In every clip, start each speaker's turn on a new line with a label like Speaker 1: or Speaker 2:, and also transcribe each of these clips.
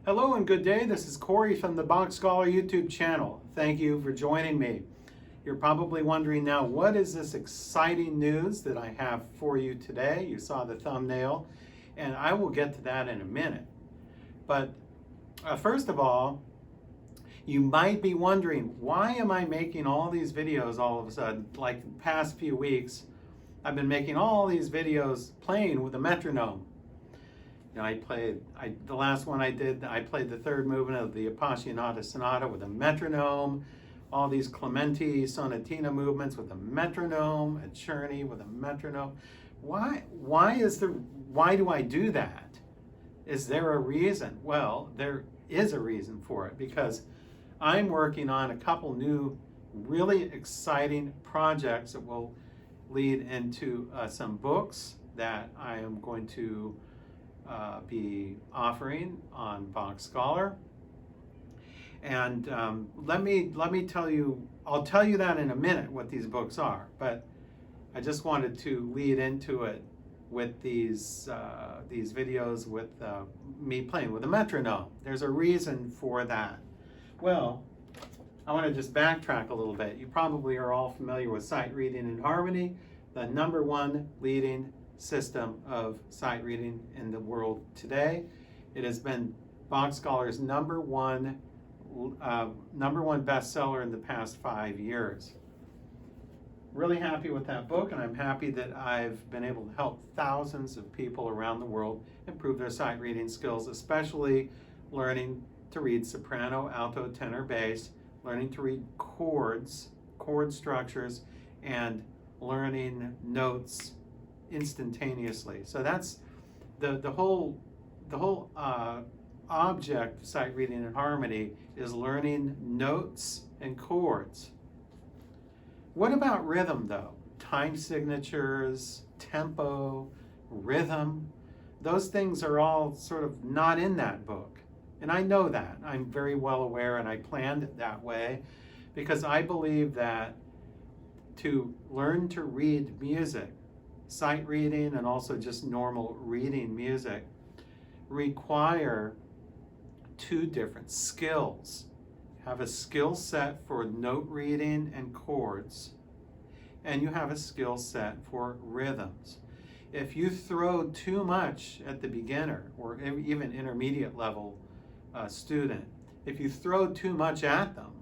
Speaker 1: Hello and good day. This is Cory from the BachScholar YouTube channel. Thank you for joining me. You're probably wondering now, what is this exciting news that I have for you today? You saw the thumbnail, and I will get to that in a minute. But first of all, you might be wondering, why am I making all these videos all of a sudden? Like the past few weeks, I've been making all these videos playing with a metronome. You know, the last one I did, I played the third movement of the Appassionata Sonata with a metronome, all these Clementi Sonatina movements with a metronome, a Czerny with a metronome. Why do I do that? Is there a reason? Well, there is a reason for it, because I'm working on a couple new really exciting projects that will lead into some books that I am going to be offering on BachScholar. And let me tell you, I'll tell you that in a minute what these books are, but I just wanted to lead into it with these videos with me playing with a metronome. There's a reason for that. Well, I want to just backtrack a little bit. You probably are all familiar with sight reading and harmony, the ~1 leading system of sight reading in the world today. It has been BachScholar's number one bestseller in the past 5 years. Really happy with that book, and I'm happy that I've been able to help thousands of people around the world improve their sight reading skills, especially learning to read soprano, alto, tenor, bass, learning to read chords, chord structures, and learning notes instantaneously. So that's the whole object of sight reading and harmony is learning notes and chords. What about rhythm though? Time signatures, tempo, rhythm, those things are all sort of not in that book. And I know that. I'm very well aware, and I planned it that way because I believe that to learn to read music, sight reading and also just normal reading music, require two different skills. You have a skill set for note reading and chords, and you have a skill set for rhythms. If you throw too much at the beginner or even intermediate level student, if you throw too much at them,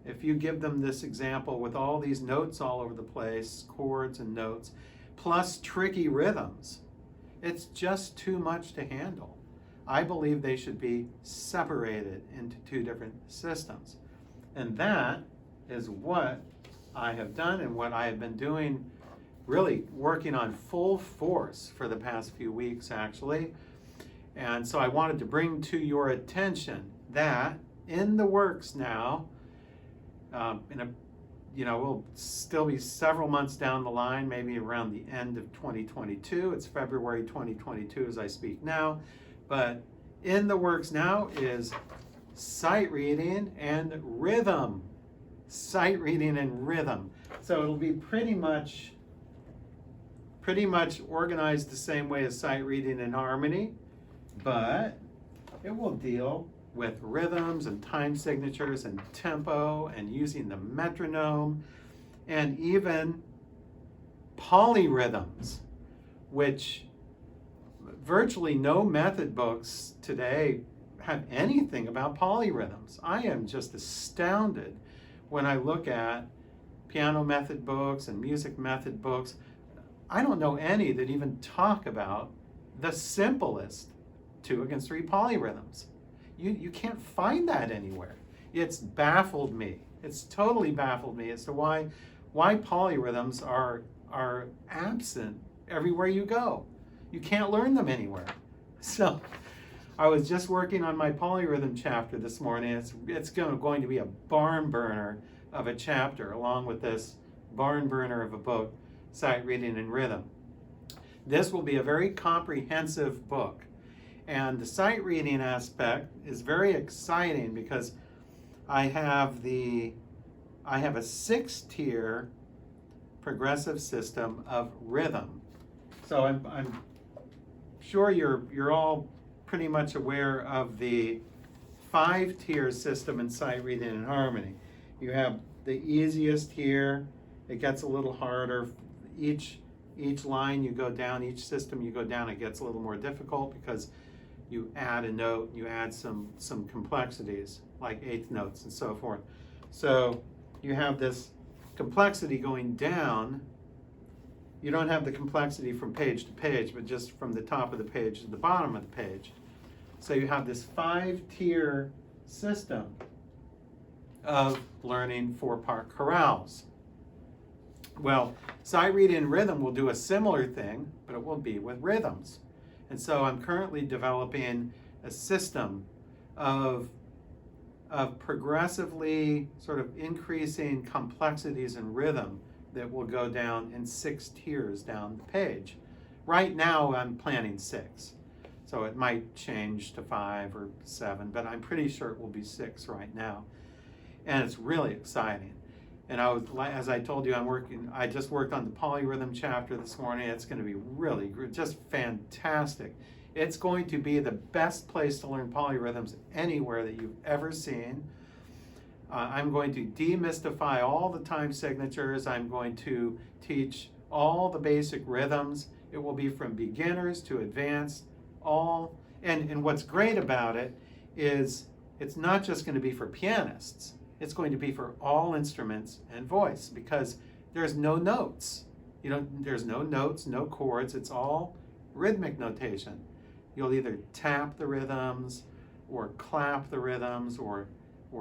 Speaker 1: if you give them this example with all these notes all over the place, chords and notes, plus tricky rhythms, it's just too much to handle. I believe they should be separated into two different systems. And that is what I have done and what I have been doing, really working on full force for the past few weeks, actually. And so I wanted to bring to your attention that in the works now, we'll still be several months down the line, maybe around the end of 2022. It's February 2022 as I speak now. But in the works now is sight reading and rhythm. Sight reading and rhythm. So it'll be pretty much organized the same way as sight reading and harmony, but it will deal with rhythms and time signatures and tempo and using the metronome and even polyrhythms, which virtually no method books today have anything about polyrhythms. I am just astounded when I look at piano method books and music method books. I don't know any that even talk about the simplest 2 against 3 polyrhythms. You can't find that anywhere. It's baffled me. It's totally baffled me as to why polyrhythms are absent everywhere you go. You can't learn them anywhere. So I was just working on my polyrhythm chapter this morning. It's going to be a barn burner of a chapter along with this barn burner of a book, Sight Reading and Rhythm. This will be a very comprehensive book. And the sight reading aspect is very exciting because I have a 6-tier progressive system of rhythm. So I'm sure you're all pretty much aware of the 5-tier system in sight reading and harmony. You have the easiest here. It gets a little harder. Each line you go down, each system you go down, it gets a little more difficult because you add a note, you add some complexities like eighth notes and so forth. So you have this complexity going down. You don't have the complexity from page to page, but just from the top of the page to the bottom of the page. So you have this 5-tier system of learning 4-part chorales. Well, sight reading and rhythm will do a similar thing, but it will be with rhythms. And so I'm currently developing a system of progressively sort of increasing complexities in rhythm that will go down in 6 tiers down the page. Right now I'm planning 6. So it might change to 5 or 7, but I'm pretty sure it will be 6 right now. And it's really exciting. And as I told you, I just worked on the polyrhythm chapter this morning. It's going to be really just fantastic. It's going to be the best place to learn polyrhythms anywhere that you've ever seen. I'm going to demystify all the time signatures. I'm going to teach all the basic rhythms. It will be from beginners to advanced, all. And what's great about it is it's not just going to be for pianists. It's going to be for all instruments and voice, because there's no notes. There's no notes, no chords. It's all rhythmic notation. You'll either tap the rhythms or clap the rhythms or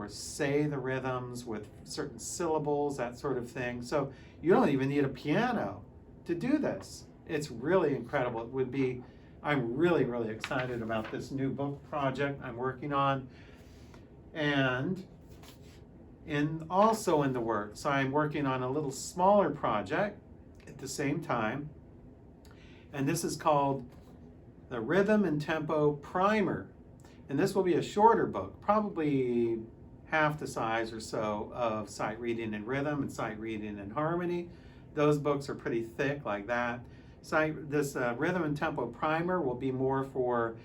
Speaker 1: say the rhythms with certain syllables, that sort of thing. So you don't even need a piano to do this. It's really incredible. It would be, I'm really, really excited about this new book project I'm working on. And also in the works, I'm working on a little smaller project at the same time. And this is called the Rhythm and Tempo Primer. And this will be a shorter book, probably half the size or so of Sight Reading and Rhythm and Sight Reading and Harmony. Those books are pretty thick like that. This Rhythm and Tempo Primer will be more for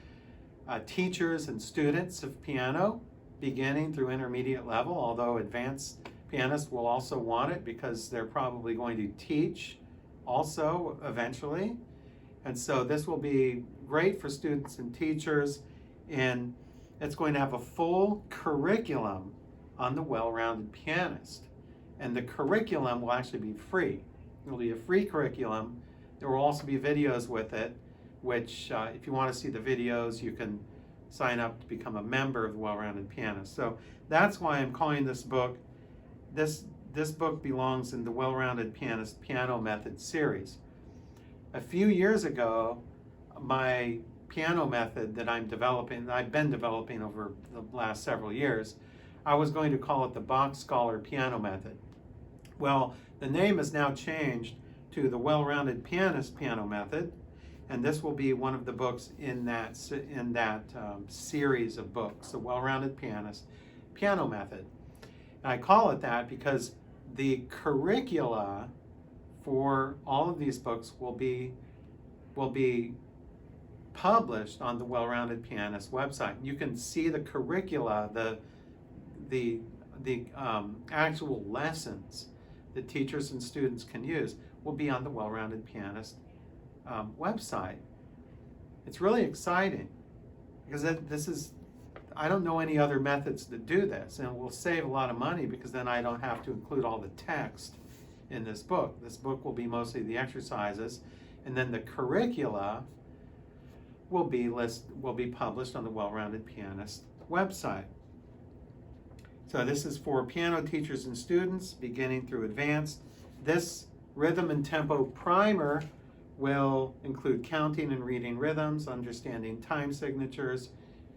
Speaker 1: teachers and students of piano, beginning through intermediate level, although advanced pianists will also want it because they're probably going to teach also eventually. And so this will be great for students and teachers, and it's going to have a full curriculum on the well-rounded pianist. And the curriculum will actually be free. It will be a free curriculum. There will also be videos with it, which if you want to see the videos, you can sign up to become a member of the Well-Rounded Pianist. So that's why I'm calling this book, this book belongs in the Well-Rounded Pianist Piano Method series. A few years ago, my piano method that I've been developing over the last several years, I was going to call it the BachScholar Piano Method. Well, the name has now changed to the Well-Rounded Pianist Piano Method, and this will be one of the books in that series of books, the Well-Rounded Pianist Piano Method. And I call it that because the curricula for all of these books will be published on the Well-Rounded Pianist website. You can see the curricula, the actual lessons that teachers and students can use will be on the Well-Rounded Pianist website. It's really exciting because I don't know any other methods that do this, and it will save a lot of money because then I don't have to include all the text in this book. This book will be mostly the exercises, and then the curricula will be published on the Well-Rounded Pianist website. So this is for piano teachers and students, beginning through advanced. This Rhythm and Tempo Primer will include counting and reading rhythms, understanding time signatures,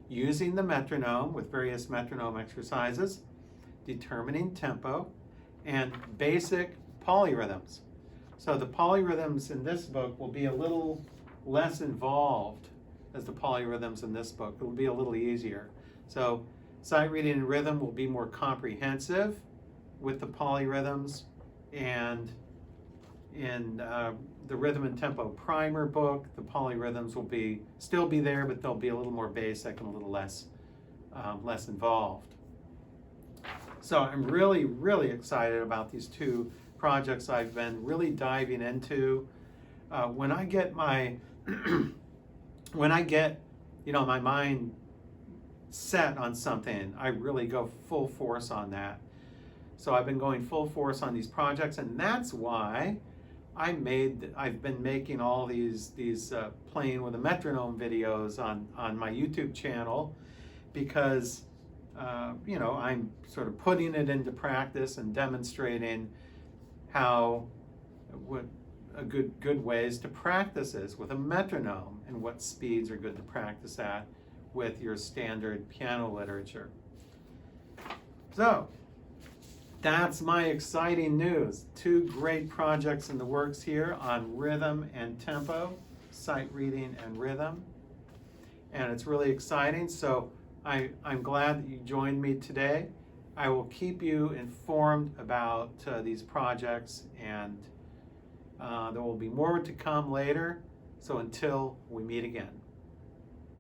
Speaker 1: using the metronome with various metronome exercises, determining tempo, and basic polyrhythms. So the polyrhythms in this book will be a little less involved as the polyrhythms in this book. It will be a little easier. So sight reading and rhythm will be more comprehensive with the polyrhythms, and in the Rhythm and Tempo Primer book, the polyrhythms will still be there, but they'll be a little more basic and a little less less involved. So I'm really, really excited about these two projects I've been really diving into. When I get my, when I get, my mind set on something, I really go full force on that. So I've been going full force on these projects, and that's why I've been making all these playing with a metronome videos on my YouTube channel, because I'm sort of putting it into practice and demonstrating what a good ways to practice is with a metronome, and what speeds are good to practice at with your standard piano literature. So that's my exciting news. Two great projects in the works here on rhythm and tempo, sight reading and rhythm. And it's really exciting. So I'm glad that you joined me today. I will keep you informed about these projects, and there will be more to come later. So until we meet again.